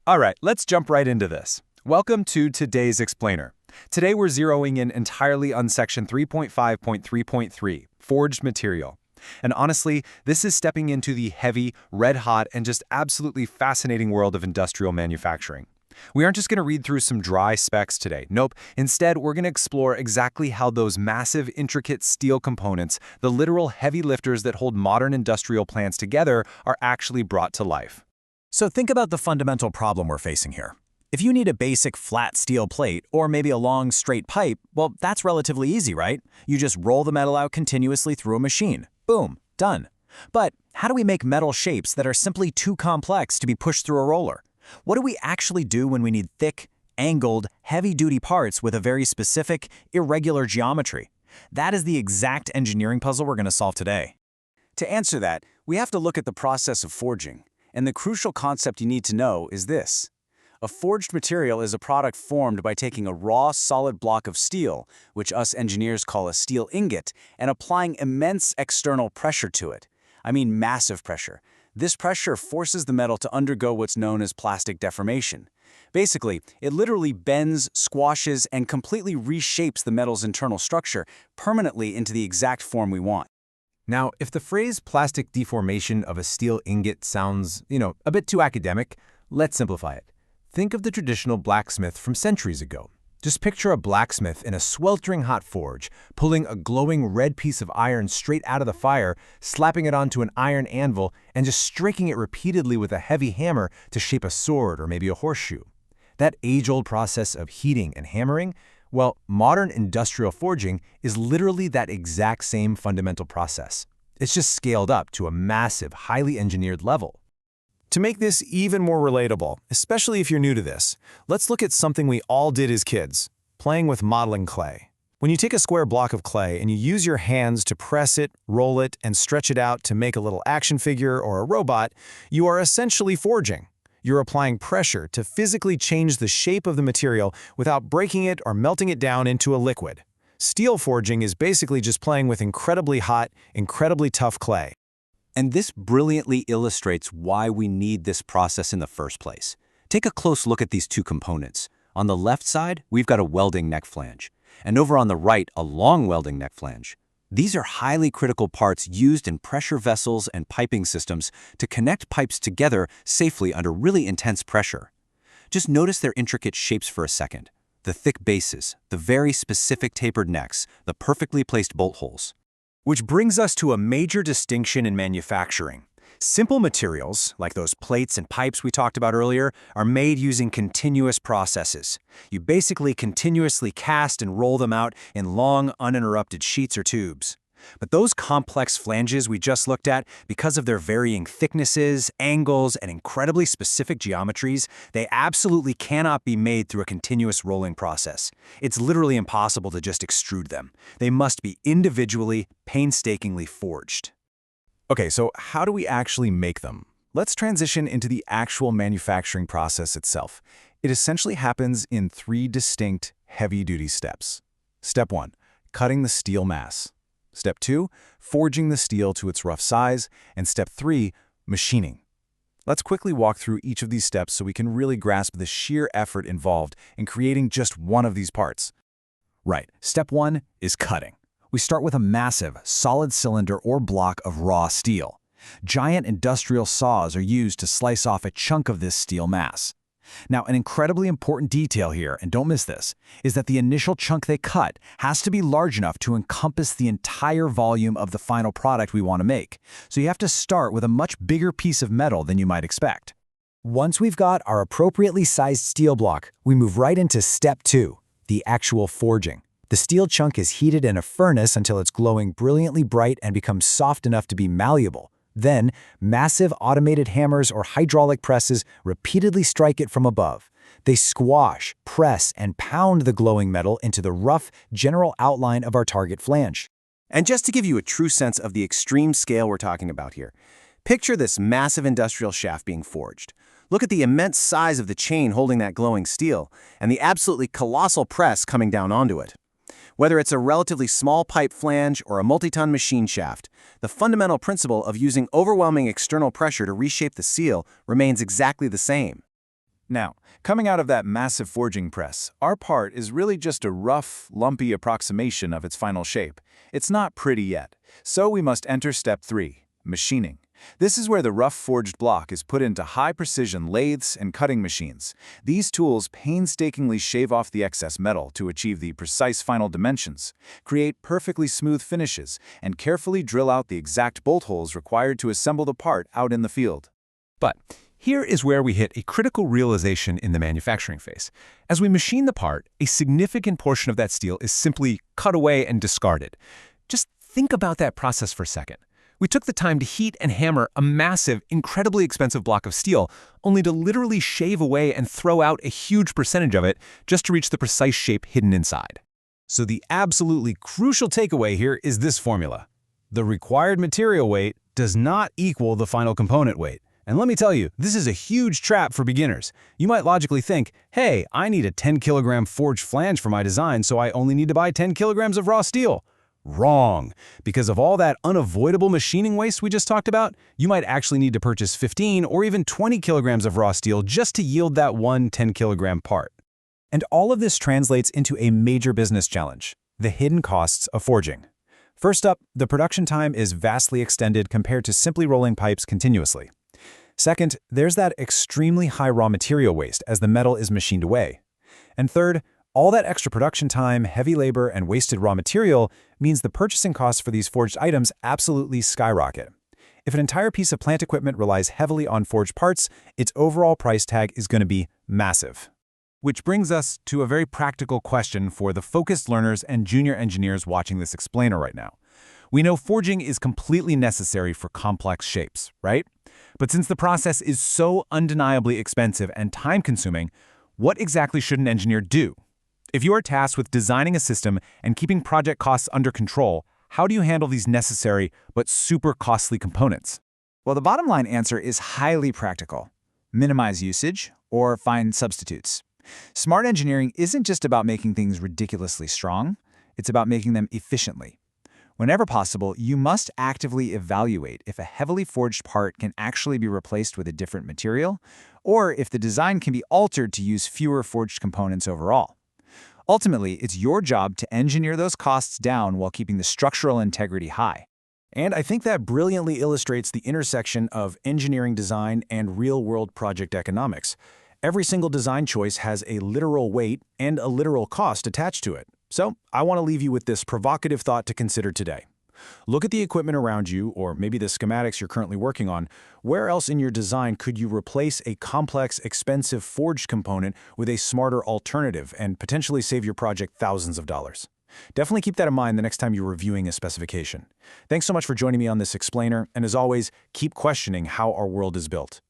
All right, let's jump right into this. Welcome to today's explainer. Today we're zeroing in entirely on section 3.5.3.3, forged material. And honestly, this is stepping into the heavy, red-hot, and just absolutely fascinating world of industrial manufacturing. We aren't just going to read through some dry specs today. Nope. Instead, we're going to explore exactly how those massive, intricate steel components, the literal heavy lifters that hold modern industrial plants together, are actually brought to life. So think about the fundamental problem we're facing here. If you need a basic flat steel plate or maybe a long straight pipe, well, that's relatively easy, right? You just roll the metal out continuously through a machine. Boom, done. But how do we make metal shapes that are simply too complex to be pushed through a roller? What do we actually do when we need thick, angled, heavy-duty parts with a very specific, irregular geometry? That is the exact engineering puzzle we're going to solve today. To answer that, we have to look at the process of forging. And the crucial concept you need to know is this. A forged material is a product formed by taking a raw, solid block of steel, which us engineers call a steel ingot, and applying immense external pressure to it. I mean massive pressure. This pressure forces the metal to undergo what's known as plastic deformation. Basically, it literally bends, squashes, and completely reshapes the metal's internal structure permanently into the exact form we want. Now, if the phrase plastic deformation of a steel ingot sounds, a bit too academic, let's simplify it. Think of the traditional blacksmith from centuries ago. Just picture a blacksmith in a sweltering hot forge, pulling a glowing red piece of iron straight out of the fire, slapping it onto an iron anvil, and just striking it repeatedly with a heavy hammer to shape a sword or maybe a horseshoe. That age-old process of heating and hammering, well, modern industrial forging is literally that exact same fundamental process. It's just scaled up to a massive, highly engineered level. To make this even more relatable, especially if you're new to this, let's look at something we all did as kids, playing with modeling clay. When you take a square block of clay and you use your hands to press it, roll it, and stretch it out to make a little action figure or a robot, you are essentially forging. You're applying pressure to physically change the shape of the material without breaking it or melting it down into a liquid. Steel forging is basically just playing with incredibly hot, incredibly tough clay. And this brilliantly illustrates why we need this process in the first place. Take a close look at these two components. On the left side, we've got a welding neck flange, and over on the right, a long welding neck flange. These are highly critical parts used in pressure vessels and piping systems to connect pipes together safely under really intense pressure. Just notice their intricate shapes for a second. The thick bases, the very specific tapered necks, the perfectly placed bolt holes. Which brings us to a major distinction in manufacturing. Simple materials, like those plates and pipes we talked about earlier, are made using continuous processes. You basically continuously cast and roll them out in long, uninterrupted sheets or tubes. But those complex flanges we just looked at, because of their varying thicknesses, angles, and incredibly specific geometries, they absolutely cannot be made through a continuous rolling process. It's literally impossible to just extrude them. They must be individually, painstakingly forged. Okay, so how do we actually make them? Let's transition into the actual manufacturing process itself. It essentially happens in 3 distinct, heavy-duty steps. Step 1, cutting the steel mass. Step 2, forging the steel to its rough size. And Step 3, machining. Let's quickly walk through each of these steps so we can really grasp the sheer effort involved in creating just one of these parts. Right, Step 1 is cutting. We start with a massive, solid cylinder or block of raw steel. Giant industrial saws are used to slice off a chunk of this steel mass. Now, an incredibly important detail here, and don't miss this, is that the initial chunk they cut has to be large enough to encompass the entire volume of the final product we want to make. So you have to start with a much bigger piece of metal than you might expect. Once we've got our appropriately sized steel block, we move right into Step 2, the actual forging. The steel chunk is heated in a furnace until it's glowing brilliantly bright and becomes soft enough to be malleable. Then, massive automated hammers or hydraulic presses repeatedly strike it from above. They squash, press, and pound the glowing metal into the rough, general outline of our target flange. And just to give you a true sense of the extreme scale we're talking about here, picture this massive industrial shaft being forged. Look at the immense size of the chain holding that glowing steel, and the absolutely colossal press coming down onto it. Whether it's a relatively small pipe flange or a multi-ton machine shaft, the fundamental principle of using overwhelming external pressure to reshape the seal remains exactly the same. Now, coming out of that massive forging press, our part is really just a rough, lumpy approximation of its final shape. It's not pretty yet, so we must enter step 3, machining. This is where the rough forged block is put into high-precision lathes and cutting machines. These tools painstakingly shave off the excess metal to achieve the precise final dimensions, create perfectly smooth finishes, and carefully drill out the exact bolt holes required to assemble the part out in the field. But here is where we hit a critical realization in the manufacturing phase. As we machine the part, a significant portion of that steel is simply cut away and discarded. Just think about that process for a second. We took the time to heat and hammer a massive, incredibly expensive block of steel, only to literally shave away and throw out a huge percentage of it just to reach the precise shape hidden inside. So the absolutely crucial takeaway here is this formula. The required material weight does not equal the final component weight. And let me tell you, this is a huge trap for beginners. You might logically think, hey, I need a 10-kilogram forged flange for my design, so I only need to buy 10 kilograms of raw steel. Wrong. Because of all that unavoidable machining waste we just talked about, you might actually need to purchase 15 or even 20 kilograms of raw steel just to yield that one 10-kilogram part. And all of this translates into a major business challenge: the hidden costs of forging. First up, the production time is vastly extended compared to simply rolling pipes continuously. Second, there's that extremely high raw material waste as the metal is machined away. And third, all that extra production time, heavy labor, and wasted raw material means the purchasing costs for these forged items absolutely skyrocket. If an entire piece of plant equipment relies heavily on forged parts, its overall price tag is going to be massive. Which brings us to a very practical question for the focused learners and junior engineers watching this explainer right now. We know forging is completely necessary for complex shapes, right? But since the process is so undeniably expensive and time-consuming, what exactly should an engineer do? If you are tasked with designing a system and keeping project costs under control, how do you handle these necessary but super costly components? Well, the bottom line answer is highly practical. Minimize usage or find substitutes. Smart engineering isn't just about making things ridiculously strong, it's about making them efficiently. Whenever possible, you must actively evaluate if a heavily forged part can actually be replaced with a different material, or if the design can be altered to use fewer forged components overall. Ultimately, it's your job to engineer those costs down while keeping the structural integrity high. And I think that brilliantly illustrates the intersection of engineering design and real-world project economics. Every single design choice has a literal weight and a literal cost attached to it. So I want to leave you with this provocative thought to consider today. Look at the equipment around you, or maybe the schematics you're currently working on. Where else in your design could you replace a complex, expensive forged component with a smarter alternative and potentially save your project thousands of dollars? Definitely keep that in mind the next time you're reviewing a specification. Thanks so much for joining me on this explainer, and as always, keep questioning how our world is built.